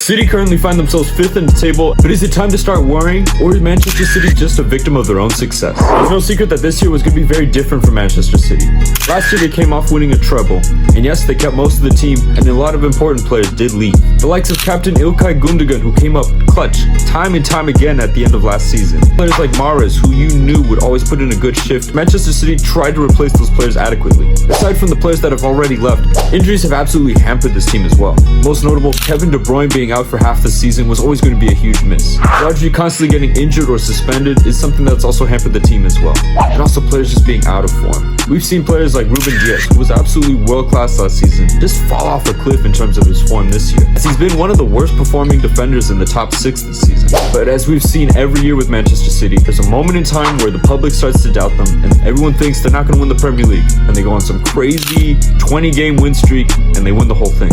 City currently find themselves 5th in the table, but is it time to start worrying? Or is Manchester City just a victim of their own success? There's no secret that this year was going to be very different for Manchester City. Last year they came off winning a treble, and yes, they kept most of the team, and a lot of important players did leave. The likes of Captain Ilkay Gundogan, who came up clutch time and time again at the end of last season. Players like Mahrez, who you knew would always put in a good shift. Manchester City tried to replace those players adequately. Aside from the players that have already left, injuries have absolutely hampered this team as well. Most notable, Kevin De Bruyne being out for half the season was always going to be a huge miss. Rodri constantly getting injured or suspended is something that's also hampered the team as well. And also players just being out of form. We've seen players like Ruben Dias, who was absolutely world-class last season, just fall off a cliff in terms of his form this year, as he's been one of the worst performing defenders in the top 6 this season. But as we've seen every year with Manchester City, there's a moment in time where the public starts to doubt them, and everyone thinks they're not going to win the Premier League, and they go on some crazy 20-game win streak, and they win the whole thing.